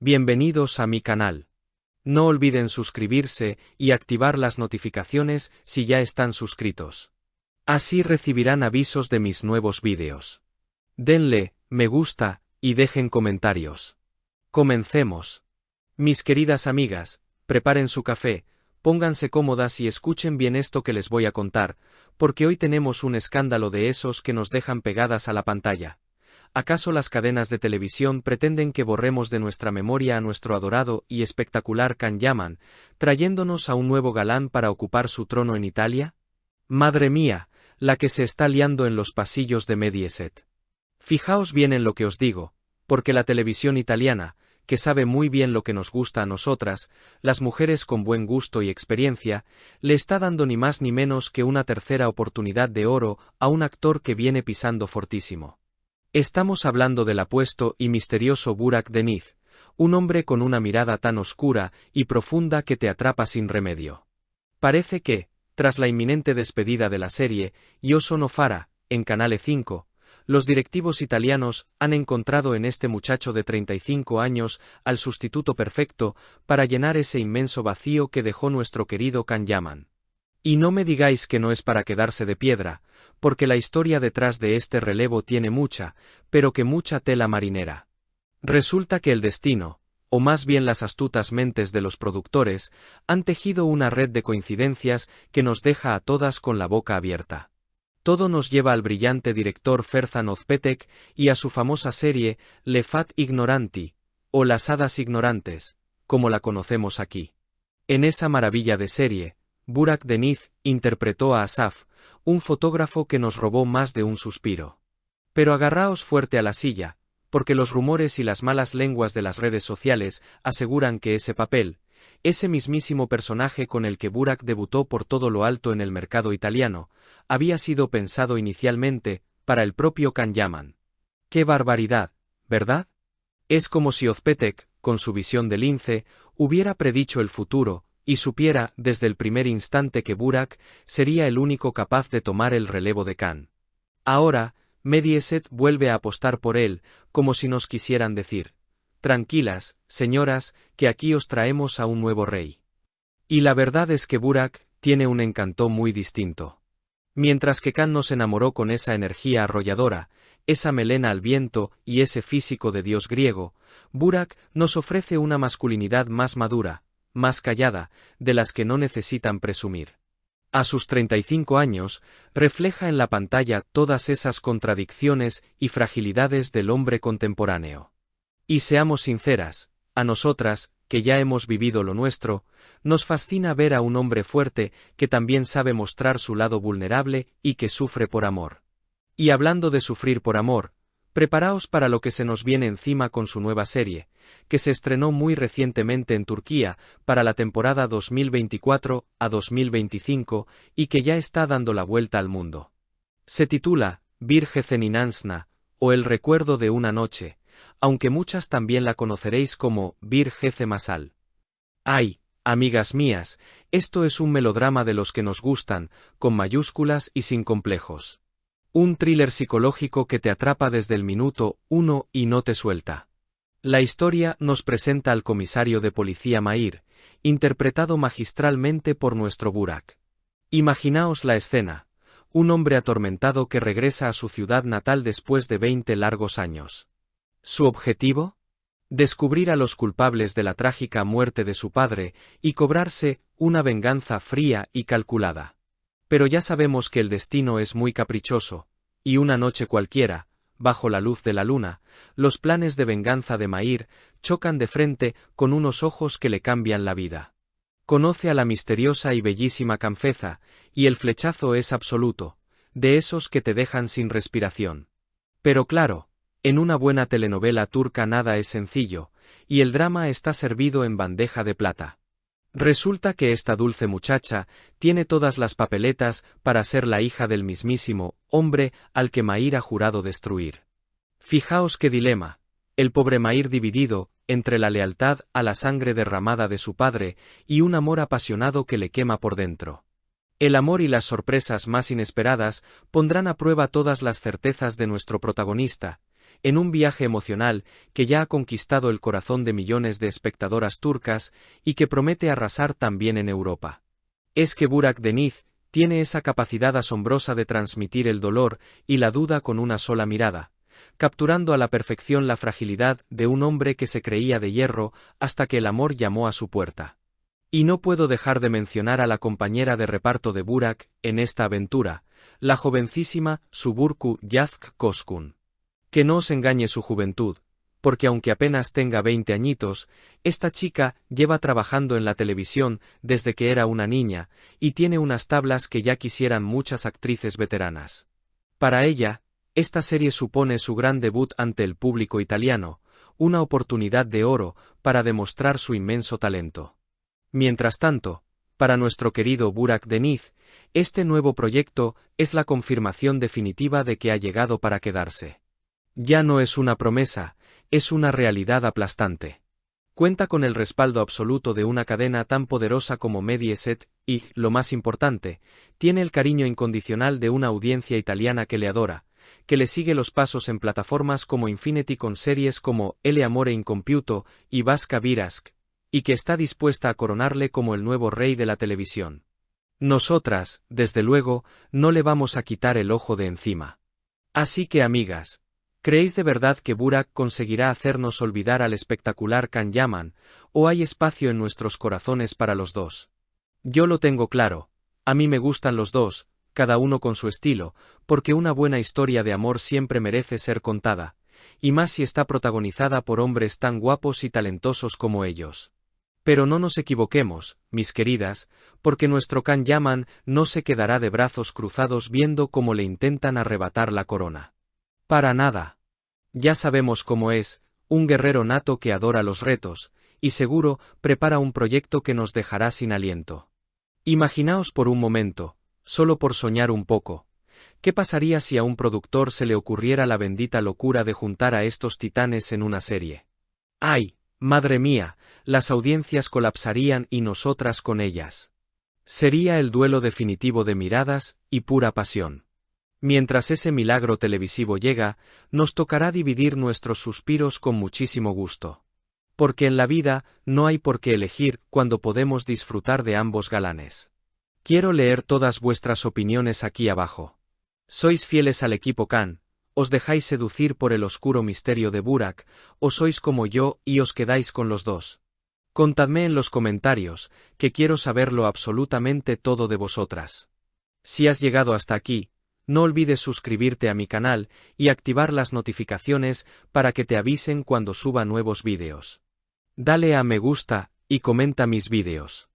Bienvenidos a mi canal. No olviden suscribirse y activar las notificaciones si ya están suscritos. Así recibirán avisos de mis nuevos vídeos. Denle me gusta y dejen comentarios. Comencemos. Mis queridas amigas, preparen su café, pónganse cómodas y escuchen bien esto que les voy a contar, porque hoy tenemos un escándalo de esos que nos dejan pegadas a la pantalla. ¿Acaso las cadenas de televisión pretenden que borremos de nuestra memoria a nuestro adorado y espectacular Can Yaman, trayéndonos a un nuevo galán para ocupar su trono en Italia? Madre mía, la que se está liando en los pasillos de Mediaset. Fijaos bien en lo que os digo, porque la televisión italiana, que sabe muy bien lo que nos gusta a nosotras, las mujeres con buen gusto y experiencia, le está dando ni más ni menos que una tercera oportunidad de oro a un actor que viene pisando fortísimo. Estamos hablando del apuesto y misterioso Burak Deniz, un hombre con una mirada tan oscura y profunda que te atrapa sin remedio. Parece que, tras la inminente despedida de la serie Io sono Farah, en Canale 5, los directivos italianos han encontrado en este muchacho de 35 años al sustituto perfecto para llenar ese inmenso vacío que dejó nuestro querido Can Yaman. Y no me digáis que no es para quedarse de piedra, porque la historia detrás de este relevo tiene mucha, pero que mucha tela marinera. Resulta que el destino, o más bien las astutas mentes de los productores, han tejido una red de coincidencias que nos deja a todas con la boca abierta. Todo nos lleva al brillante director Ferzan Özpetek y a su famosa serie Le Fat Ignoranti, o Las Hadas Ignorantes, como la conocemos aquí. En esa maravilla de serie, Burak Deniz interpretó a Asaf, un fotógrafo que nos robó más de un suspiro. Pero agarraos fuerte a la silla, porque los rumores y las malas lenguas de las redes sociales aseguran que ese papel, ese mismísimo personaje con el que Burak debutó por todo lo alto en el mercado italiano, había sido pensado inicialmente para el propio Can Yaman. ¡Qué barbaridad!, ¿verdad? Es como si Özpetek, con su visión de lince, hubiera predicho el futuro, y supiera desde el primer instante que Burak sería el único capaz de tomar el relevo de Can. Ahora, Mediaset vuelve a apostar por él, como si nos quisieran decir: tranquilas, señoras, que aquí os traemos a un nuevo rey. Y la verdad es que Burak tiene un encanto muy distinto. Mientras que Can nos enamoró con esa energía arrolladora, esa melena al viento y ese físico de dios griego, Burak nos ofrece una masculinidad más madura, más callada, de las que no necesitan presumir. A sus 35 años, refleja en la pantalla todas esas contradicciones y fragilidades del hombre contemporáneo. Y seamos sinceras, a nosotras, que ya hemos vivido lo nuestro, nos fascina ver a un hombre fuerte que también sabe mostrar su lado vulnerable y que sufre por amor. Y hablando de sufrir por amor, preparaos para lo que se nos viene encima con su nueva serie, que se estrenó muy recientemente en Turquía para la temporada 2024 a 2025 y que ya está dando la vuelta al mundo. Se titula Bir Gece Ninansna, o El recuerdo de una noche, aunque muchas también la conoceréis como Bir Gece Masal. ¡Ay, amigas mías! Esto es un melodrama de los que nos gustan, con mayúsculas y sin complejos. Un thriller psicológico que te atrapa desde el minuto 1 y no te suelta. La historia nos presenta al comisario de policía Mahir, interpretado magistralmente por nuestro Burak. Imaginaos la escena: un hombre atormentado que regresa a su ciudad natal después de 20 largos años. ¿Su objetivo? Descubrir a los culpables de la trágica muerte de su padre y cobrarse una venganza fría y calculada. Pero ya sabemos que el destino es muy caprichoso, y una noche cualquiera, bajo la luz de la luna, los planes de venganza de Mahir chocan de frente con unos ojos que le cambian la vida. Conoce a la misteriosa y bellísima Canfeza, y el flechazo es absoluto, de esos que te dejan sin respiración. Pero claro, en una buena telenovela turca nada es sencillo, y el drama está servido en bandeja de plata. Resulta que esta dulce muchacha tiene todas las papeletas para ser la hija del mismísimo hombre al que Mahir ha jurado destruir. Fijaos qué dilema, el pobre Mahir dividido entre la lealtad a la sangre derramada de su padre y un amor apasionado que le quema por dentro. El amor y las sorpresas más inesperadas pondrán a prueba todas las certezas de nuestro protagonista, en un viaje emocional que ya ha conquistado el corazón de millones de espectadoras turcas y que promete arrasar también en Europa. Es que Burak Deniz tiene esa capacidad asombrosa de transmitir el dolor y la duda con una sola mirada, capturando a la perfección la fragilidad de un hombre que se creía de hierro hasta que el amor llamó a su puerta. Y no puedo dejar de mencionar a la compañera de reparto de Burak en esta aventura, la jovencísima Suburku Yazk Koskun. Que no os engañe su juventud, porque aunque apenas tenga 20 añitos, esta chica lleva trabajando en la televisión desde que era una niña, y tiene unas tablas que ya quisieran muchas actrices veteranas. Para ella, esta serie supone su gran debut ante el público italiano, una oportunidad de oro para demostrar su inmenso talento. Mientras tanto, para nuestro querido Burak Deniz, este nuevo proyecto es la confirmación definitiva de que ha llegado para quedarse. Ya no es una promesa, es una realidad aplastante. Cuenta con el respaldo absoluto de una cadena tan poderosa como Mediaset y, lo más importante, tiene el cariño incondicional de una audiencia italiana que le adora, que le sigue los pasos en plataformas como Infinity con series como El Amore Incompiuto y Vasca Virask, y que está dispuesta a coronarle como el nuevo rey de la televisión. Nosotras, desde luego, no le vamos a quitar el ojo de encima. Así que amigas, ¿creéis de verdad que Burak conseguirá hacernos olvidar al espectacular Can Yaman, o hay espacio en nuestros corazones para los dos? Yo lo tengo claro, a mí me gustan los dos, cada uno con su estilo, porque una buena historia de amor siempre merece ser contada, y más si está protagonizada por hombres tan guapos y talentosos como ellos. Pero no nos equivoquemos, mis queridas, porque nuestro Can Yaman no se quedará de brazos cruzados viendo cómo le intentan arrebatar la corona. Para nada. Ya sabemos cómo es, un guerrero nato que adora los retos, y seguro prepara un proyecto que nos dejará sin aliento. Imaginaos por un momento, solo por soñar un poco, ¿qué pasaría si a un productor se le ocurriera la bendita locura de juntar a estos titanes en una serie? ¡Ay, madre mía! Las audiencias colapsarían y nosotras con ellas. Sería el duelo definitivo de miradas y pura pasión. Mientras ese milagro televisivo llega, nos tocará dividir nuestros suspiros con muchísimo gusto. Porque en la vida no hay por qué elegir cuando podemos disfrutar de ambos galanes. Quiero leer todas vuestras opiniones aquí abajo. ¿Sois fieles al equipo Can? ¿Os dejáis seducir por el oscuro misterio de Burak? ¿O sois como yo y os quedáis con los dos? Contadme en los comentarios, que quiero saberlo absolutamente todo de vosotras. Si has llegado hasta aquí, no olvides suscribirte a mi canal y activar las notificaciones para que te avisen cuando suba nuevos vídeos. Dale a me gusta y comenta mis vídeos.